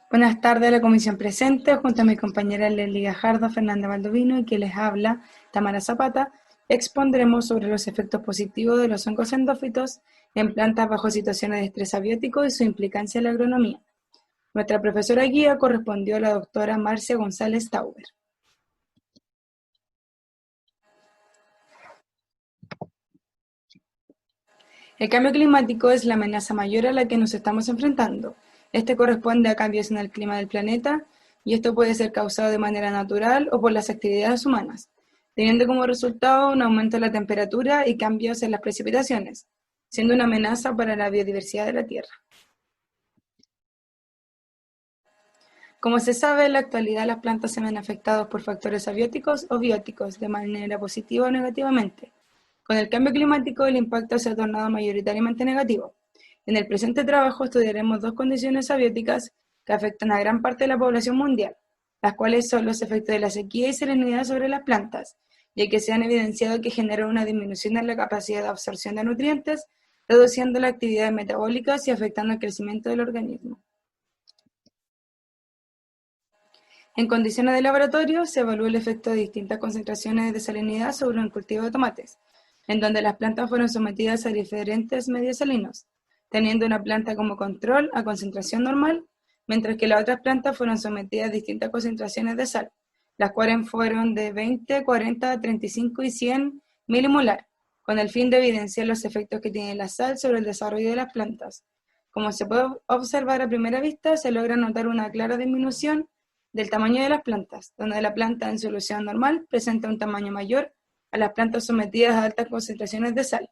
Buenas tardes a la comisión presente, junto a mi compañera Leslie Gajardo, Fernanda Baldovino y quien les habla, Tamara Zapata, expondremos sobre los efectos positivos de los hongos endófitos en plantas bajo situaciones de estrés abiótico y su implicancia en la agronomía. Nuestra profesora guía correspondió a la doctora Marcia González Tauber. El cambio climático es la amenaza mayor a la que nos estamos enfrentando. Este corresponde a cambios en el clima del planeta y esto puede ser causado de manera natural o por las actividades humanas, teniendo como resultado un aumento de la temperatura y cambios en las precipitaciones, siendo una amenaza para la biodiversidad de la Tierra. Como se sabe, en la actualidad las plantas se ven afectadas por factores abióticos o bióticos, de manera positiva o negativamente. Con el cambio climático, el impacto se ha tornado mayoritariamente negativo. En el presente trabajo estudiaremos dos condiciones abióticas que afectan a gran parte de la población mundial, las cuales son los efectos de la sequía y salinidad sobre las plantas, ya que se han evidenciado que generan una disminución en la capacidad de absorción de nutrientes, reduciendo las actividades metabólicas y afectando el crecimiento del organismo. En condiciones de laboratorio, se evaluó el efecto de distintas concentraciones de salinidad sobre un cultivo de tomates, en donde las plantas fueron sometidas a diferentes medios salinos, teniendo una planta como control a concentración normal, mientras que las otras plantas fueron sometidas a distintas concentraciones de sal, las cuales fueron de 20, 40, 35 y 100 milimolar, con el fin de evidenciar los efectos que tiene la sal sobre el desarrollo de las plantas. Como se puede observar a primera vista, se logra notar una clara disminución del tamaño de las plantas, donde la planta en solución normal presenta un tamaño mayor a las plantas sometidas a altas concentraciones de sal.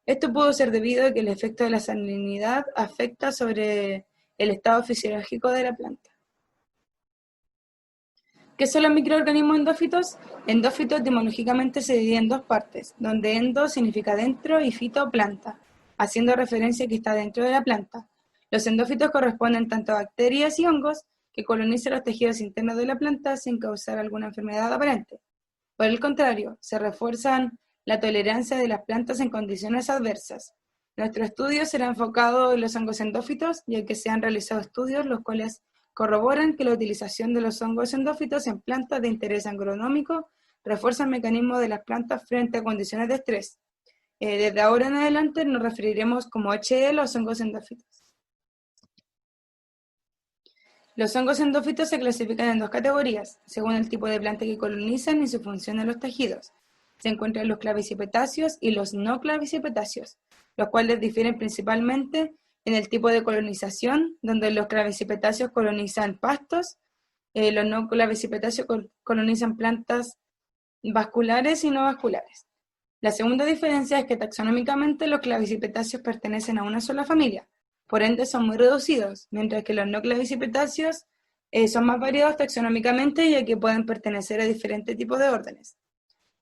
Esto pudo ser debido a que el efecto de la salinidad afecta sobre el estado fisiológico de la planta. ¿Qué son los microorganismos endófitos? Endófito etimológicamente se divide en dos partes, donde endo significa dentro y fito planta, haciendo referencia a que está dentro de la planta. Los endófitos corresponden tanto a bacterias y hongos que colonizan los tejidos internos de la planta sin causar alguna enfermedad aparente. Por el contrario, se refuerzan la tolerancia de las plantas en condiciones adversas. Nuestro estudio será enfocado en los hongos endófitos, ya que se han realizado estudios los cuales corroboran que la utilización de los hongos endófitos en plantas de interés agronómico refuerza el mecanismo de las plantas frente a condiciones de estrés. Desde ahora en adelante nos referiremos como HE a los hongos endófitos. Los hongos endófitos se clasifican en dos categorías, según el tipo de planta que colonizan y su función en los tejidos. Se encuentran los clavicipetáceos y los no clavicipetáceos, los cuales difieren principalmente en el tipo de colonización, donde los clavicipetáceos colonizan pastos, los no clavicipetáceos colonizan plantas vasculares y no vasculares. La segunda diferencia es que taxonómicamente los clavicipetáceos pertenecen a una sola familia, por ende son muy reducidos, mientras que los no clavicipetáceos son más variados taxonómicamente ya que pueden pertenecer a diferentes tipos de órdenes.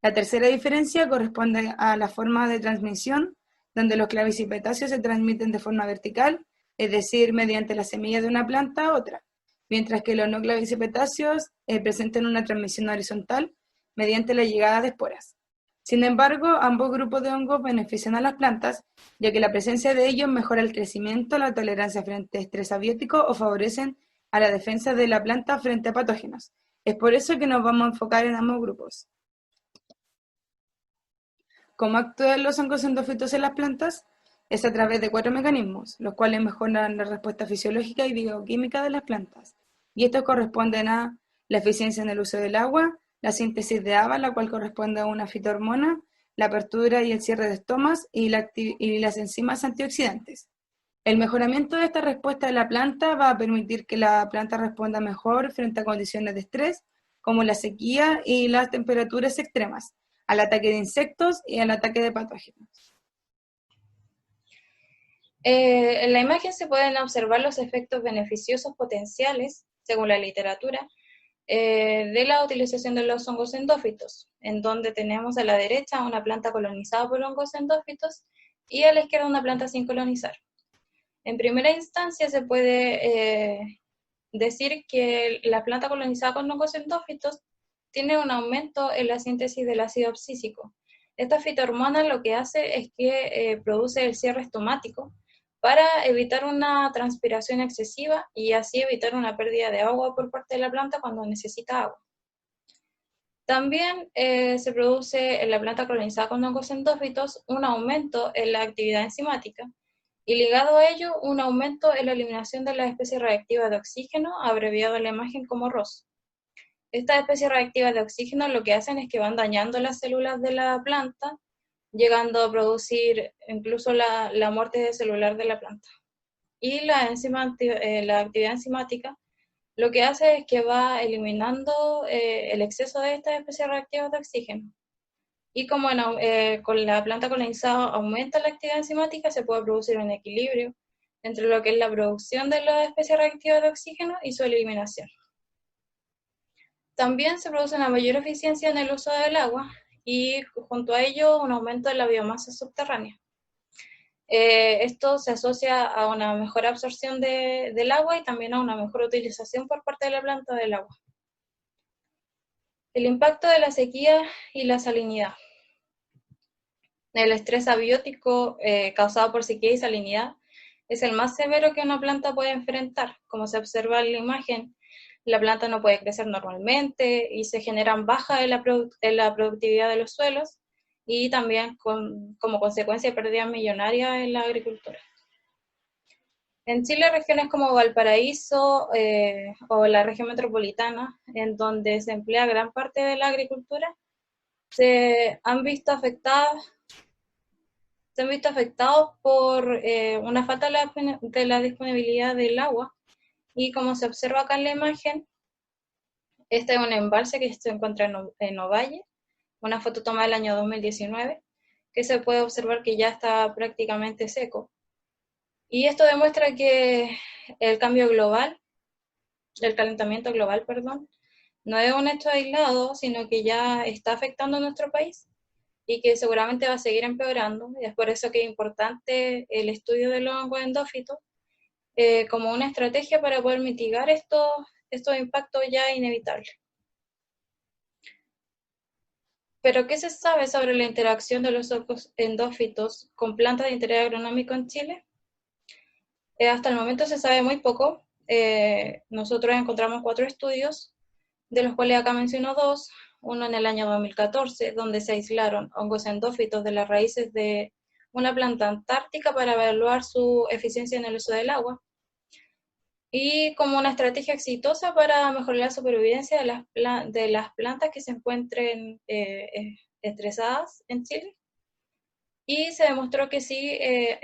La tercera diferencia corresponde a la forma de transmisión, donde los clavicipetáceos se transmiten de forma vertical, es decir, mediante la semilla de una planta a otra, mientras que los no clavicipetáceos presentan una transmisión horizontal mediante la llegada de esporas. Sin embargo, ambos grupos de hongos benefician a las plantas, ya que la presencia de ellos mejora el crecimiento, la tolerancia frente a estrés abiótico o favorecen a la defensa de la planta frente a patógenos. Es por eso que nos vamos a enfocar en ambos grupos. ¿Cómo actúan los hongos endófitos en las plantas? Es a través de cuatro mecanismos, los cuales mejoran la respuesta fisiológica y bioquímica de las plantas. Y estos corresponden a la eficiencia en el uso del agua, la síntesis de ABA, la cual corresponde a una fitohormona, la apertura y el cierre de estomas y las enzimas antioxidantes. El mejoramiento de esta respuesta de la planta va a permitir que la planta responda mejor frente a condiciones de estrés, como la sequía y las temperaturas extremas, al ataque de insectos y al ataque de patógenos. En la imagen se pueden observar los efectos beneficiosos potenciales, según la literatura, de la utilización de los hongos endófitos, en donde tenemos a la derecha una planta colonizada por hongos endófitos y a la izquierda una planta sin colonizar. En primera instancia se puede decir que la planta colonizada con hongos endófitos tiene un aumento en la síntesis del ácido abscísico. Esta fitohormona lo que hace es que produce el cierre estomático, para evitar una transpiración excesiva y así evitar una pérdida de agua por parte de la planta cuando necesita agua. También se produce en la planta colonizada con hongos endófitos un aumento en la actividad enzimática y ligado a ello un aumento en la eliminación de las especies reactivas de oxígeno, abreviado en la imagen como ROS. Estas especies reactivas de oxígeno lo que hacen es que van dañando las células de la planta, llegando a producir incluso la muerte celular de la planta. Y la actividad enzimática lo que hace es que va eliminando el exceso de estas especies reactivas de oxígeno. Y como con la planta colonizada aumenta la actividad enzimática, se puede producir un equilibrio entre lo que es la producción de las especies reactivas de oxígeno y su eliminación. También se produce una mayor eficiencia en el uso del agua y junto a ello un aumento de la biomasa subterránea. Esto se asocia a una mejor absorción del agua y también a una mejor utilización por parte de la planta del agua. El impacto de la sequía y la salinidad. El estrés abiótico causado por sequía y salinidad es el más severo que una planta puede enfrentar. Como se observa en la imagen, la planta no puede crecer normalmente y se generan bajas en la productividad de los suelos y también como consecuencia pérdidas millonarias en la agricultura. En Chile, regiones como Valparaíso o la región metropolitana, en donde se emplea gran parte de la agricultura, se han visto afectados por una falta de la disponibilidad del agua. Y como se observa acá en la imagen, este es un embalse que se encuentra en Ovalle, una foto tomada el año 2019, que se puede observar que ya está prácticamente seco. Y esto demuestra que el calentamiento global, no es un hecho aislado, sino que ya está afectando a nuestro país y que seguramente va a seguir empeorando. Y es por eso que es importante el estudio de los hongos endófitos como una estrategia para poder mitigar estos impactos ya inevitables. Pero, ¿qué se sabe sobre la interacción de los hongos endófitos con plantas de interés agronómico en Chile? Hasta el momento se sabe muy poco. Nosotros encontramos 4 estudios, de los cuales acá menciono 2, uno en el año 2014, donde se aislaron hongos endófitos de las raíces de una planta antártica para evaluar su eficiencia en el uso del agua, y como una estrategia exitosa para mejorar la supervivencia de las plantas que se encuentren estresadas en Chile. Y se demostró que sí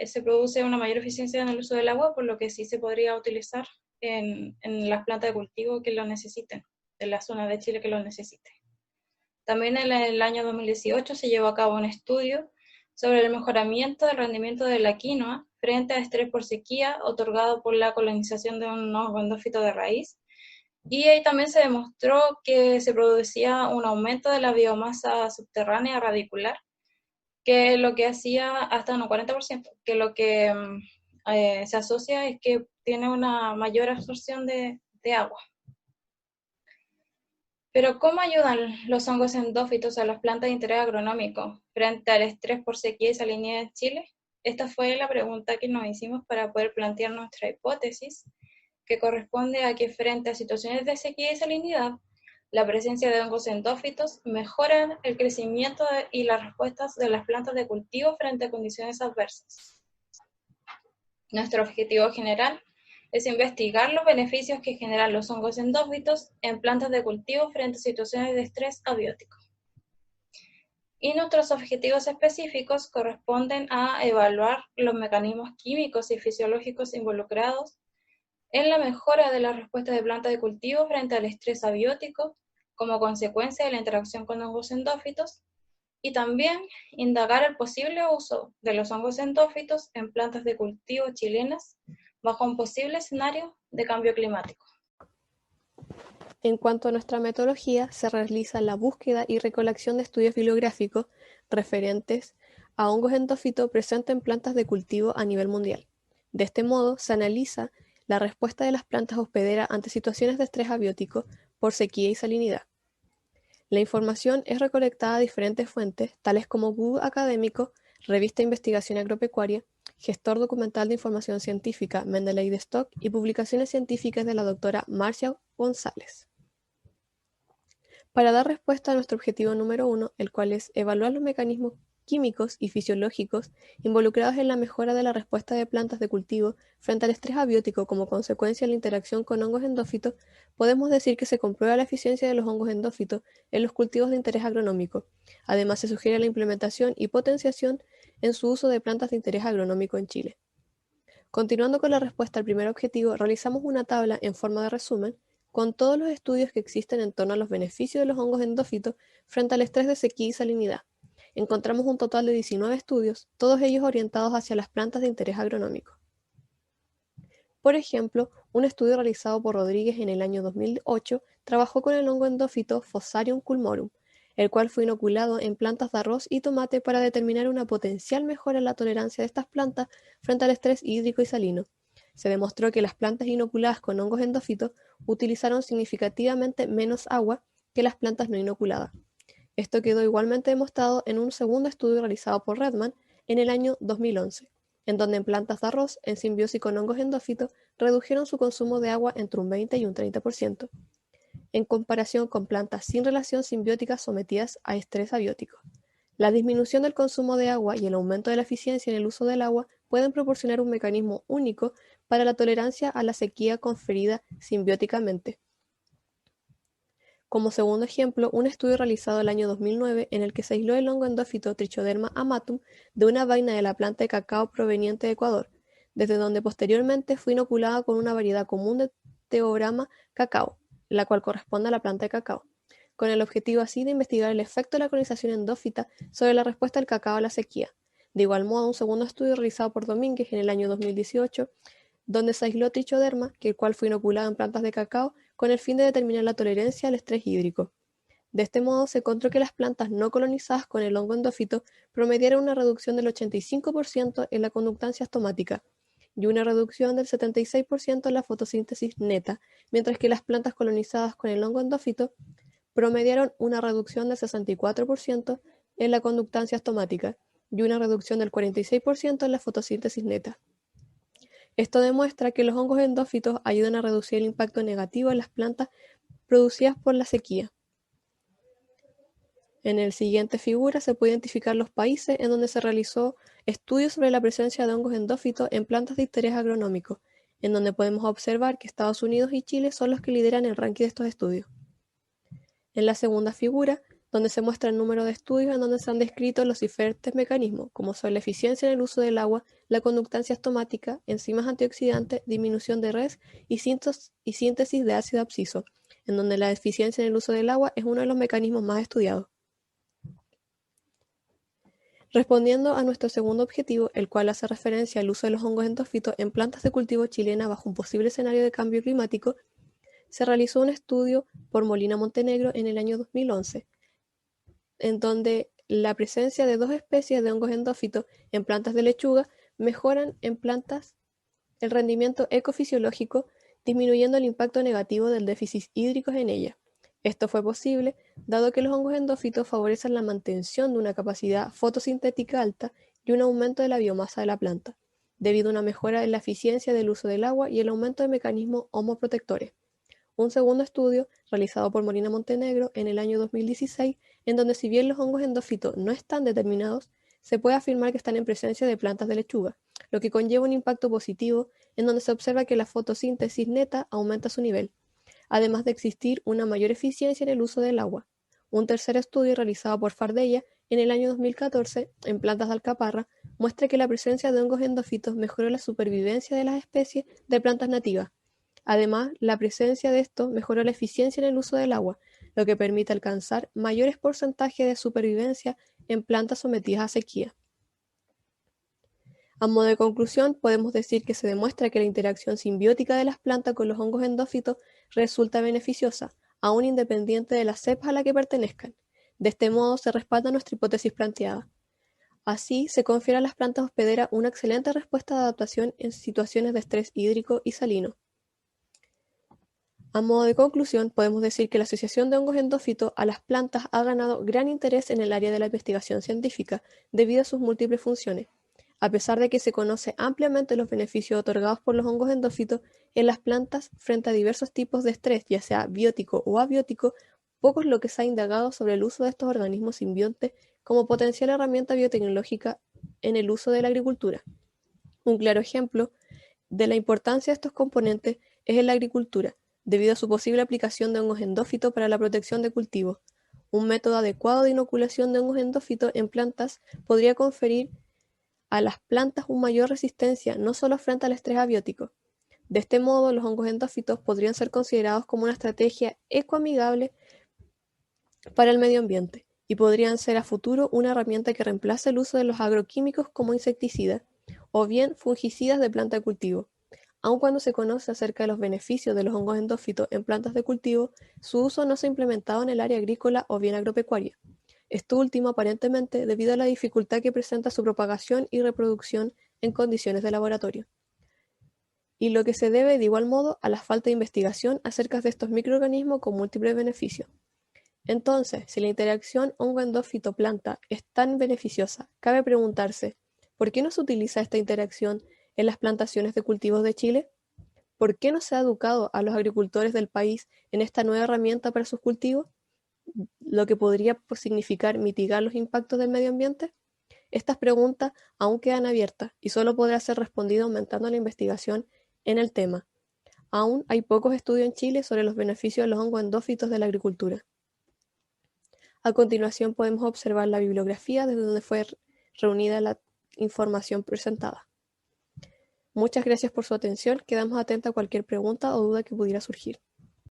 se produce una mayor eficiencia en el uso del agua, por lo que sí se podría utilizar en las plantas de cultivo que lo necesiten, en la zona de Chile que lo necesiten. También en el año 2018 se llevó a cabo un estudio sobre el mejoramiento del rendimiento de la quinoa frente a estrés por sequía otorgado por la colonización de un hongo endófito de raíz. Y ahí también se demostró que se producía un aumento de la biomasa subterránea radicular, que lo que hacía hasta un 40%, que lo que se asocia es que tiene una mayor absorción de agua. Pero, ¿cómo ayudan los hongos endófitos a las plantas de interés agronómico frente al estrés por sequía y salinidad en Chile? Esta fue la pregunta que nos hicimos para poder plantear nuestra hipótesis, que corresponde a que frente a situaciones de sequía y salinidad, la presencia de hongos endófitos mejora el crecimiento y las respuestas de las plantas de cultivo frente a condiciones adversas. Nuestro objetivo general es investigar los beneficios que generan los hongos endófitos en plantas de cultivo frente a situaciones de estrés abiótico. Y nuestros objetivos específicos corresponden a evaluar los mecanismos químicos y fisiológicos involucrados en la mejora de la respuesta de plantas de cultivo frente al estrés abiótico como consecuencia de la interacción con hongos endófitos, y también indagar el posible uso de los hongos endófitos en plantas de cultivo chilenas bajo un posible escenario de cambio climático. En cuanto a nuestra metodología, se realiza la búsqueda y recolección de estudios bibliográficos referentes a hongos endófitos presentes en plantas de cultivo a nivel mundial. De este modo, se analiza la respuesta de las plantas hospederas ante situaciones de estrés abiótico por sequía y salinidad. La información es recolectada de diferentes fuentes, tales como Google Académico, Revista de Investigación Agropecuaria gestor documental de información científica Mendeley de Stock y publicaciones científicas de la doctora Marcia González. Para dar respuesta a nuestro objetivo número 1, el cual es evaluar los mecanismos químicos y fisiológicos involucrados en la mejora de la respuesta de plantas de cultivo frente al estrés abiótico como consecuencia de la interacción con hongos endófitos, podemos decir que se comprueba la eficiencia de los hongos endófitos en los cultivos de interés agronómico. Además, se sugiere la implementación y potenciación en su uso de plantas de interés agronómico en Chile. Continuando con la respuesta al primer objetivo, realizamos una tabla en forma de resumen con todos los estudios que existen en torno a los beneficios de los hongos endófitos frente al estrés de sequía y salinidad. Encontramos un total de 19 estudios, todos ellos orientados hacia las plantas de interés agronómico. Por ejemplo, un estudio realizado por Rodríguez en el año 2008 trabajó con el hongo endófito Fusarium culmorum, el cual fue inoculado en plantas de arroz y tomate para determinar una potencial mejora en la tolerancia de estas plantas frente al estrés hídrico y salino. Se demostró que las plantas inoculadas con hongos endófitos utilizaron significativamente menos agua que las plantas no inoculadas. Esto quedó igualmente demostrado en un segundo estudio realizado por Redman en el año 2011, en donde en plantas de arroz en simbiosis con hongos endófitos redujeron su consumo de agua entre un 20 y un 30%, en comparación con plantas sin relación simbiótica sometidas a estrés abiótico. La disminución del consumo de agua y el aumento de la eficiencia en el uso del agua pueden proporcionar un mecanismo único para la tolerancia a la sequía conferida simbióticamente. Como segundo ejemplo, un estudio realizado el año 2009 en el que se aisló el hongo endófito Trichoderma amatum de una vaina de la planta de cacao proveniente de Ecuador, desde donde posteriormente fue inoculada con una variedad común de Theobroma cacao, la cual corresponde a la planta de cacao, con el objetivo así de investigar el efecto de la colonización endófita sobre la respuesta del cacao a la sequía. De igual modo, un segundo estudio realizado por Domínguez en el año 2018, donde se aisló Trichoderma, el cual fue inoculado en plantas de cacao con el fin de determinar la tolerancia al estrés hídrico. De este modo, se encontró que las plantas no colonizadas con el hongo endófito promediaron una reducción del 85% en la conductancia astomática y una reducción del 76% en la fotosíntesis neta, mientras que las plantas colonizadas con el hongo endófito promediaron una reducción del 64% en la conductancia astomática y una reducción del 46% en la fotosíntesis neta. Esto demuestra que los hongos endófitos ayudan a reducir el impacto negativo en las plantas producidas por la sequía. En la siguiente figura se puede identificar los países en donde se realizó estudios sobre la presencia de hongos endófitos en plantas de interés agronómico, en donde podemos observar que Estados Unidos y Chile son los que lideran el ranking de estos estudios. En la segunda figura, donde se muestra el número de estudios en donde se han descrito los diferentes mecanismos, como son la eficiencia en el uso del agua, la conductancia astomática, enzimas antioxidantes, disminución de RES y síntesis de ácido absciso, en donde la eficiencia en el uso del agua es uno de los mecanismos más estudiados. Respondiendo a nuestro segundo objetivo, el cual hace referencia al uso de los hongos endófitos en plantas de cultivo chilena bajo un posible escenario de cambio climático, se realizó un estudio por Molina Montenegro en el año 2011, en donde la presencia de 2 especies de hongos endófitos en plantas de lechuga mejoran en plantas el rendimiento ecofisiológico, disminuyendo el impacto negativo del déficit hídrico en ellas. Esto fue posible dado que los hongos endófitos favorecen la mantención de una capacidad fotosintética alta y un aumento de la biomasa de la planta, debido a una mejora en la eficiencia del uso del agua y el aumento de mecanismos homoprotectores. Un segundo estudio, realizado por Molina Montenegro en el año 2016, en donde si bien los hongos endófitos no están determinados, se puede afirmar que están en presencia de plantas de lechuga, lo que conlleva un impacto positivo en donde se observa que la fotosíntesis neta aumenta su nivel, además de existir una mayor eficiencia en el uso del agua. Un tercer estudio realizado por Fardella en el año 2014 en plantas de alcaparra muestra que la presencia de hongos endófitos mejoró la supervivencia de las especies de plantas nativas. Además, la presencia de estos mejoró la eficiencia en el uso del agua, lo que permite alcanzar mayores porcentajes de supervivencia en plantas sometidas a sequía. A modo de conclusión, podemos decir que se demuestra que la interacción simbiótica de las plantas con los hongos endófitos resulta beneficiosa, aún independiente de la cepa a la que pertenezcan. De este modo, se respalda nuestra hipótesis planteada. Así, se confiere a las plantas hospederas una excelente respuesta de adaptación en situaciones de estrés hídrico y salino. A modo de conclusión, podemos decir que la asociación de hongos endófitos a las plantas ha ganado gran interés en el área de la investigación científica debido a sus múltiples funciones. A pesar de que se conoce ampliamente los beneficios otorgados por los hongos endófitos en las plantas frente a diversos tipos de estrés, ya sea biótico o abiótico, poco es lo que se ha indagado sobre el uso de estos organismos simbiontes como potencial herramienta biotecnológica en el uso de la agricultura. Un claro ejemplo de la importancia de estos componentes es en la agricultura, debido a su posible aplicación de hongos endófitos para la protección de cultivos. Un método adecuado de inoculación de hongos endófitos en plantas podría conferir a las plantas una mayor resistencia no solo frente al estrés abiótico. De este modo, los hongos endófitos podrían ser considerados como una estrategia ecoamigable para el medio ambiente y podrían ser a futuro una herramienta que reemplace el uso de los agroquímicos como insecticidas o bien fungicidas de planta de cultivo. Aun cuando se conoce acerca de los beneficios de los hongos endófitos en plantas de cultivo, su uso no se ha implementado en el área agrícola o bien agropecuaria. Esto último aparentemente debido a la dificultad que presenta su propagación y reproducción en condiciones de laboratorio. Y lo que se debe de igual modo a la falta de investigación acerca de estos microorganismos con múltiples beneficios. Entonces, si la interacción hongo-endófito-planta es tan beneficiosa, cabe preguntarse, ¿por qué no se utiliza esta interacción en las plantaciones de cultivos de Chile? ¿Por qué no se ha educado a los agricultores del país en esta nueva herramienta para sus cultivos, lo que podría significar mitigar los impactos del medio ambiente? Estas preguntas aún quedan abiertas y solo podrá ser respondido aumentando la investigación en el tema. Aún hay pocos estudios en Chile sobre los beneficios de los hongos endófitos de la agricultura. A continuación podemos observar la bibliografía desde donde fue reunida la información presentada. Muchas gracias por su atención. Quedamos atentos a cualquier pregunta o duda que pudiera surgir.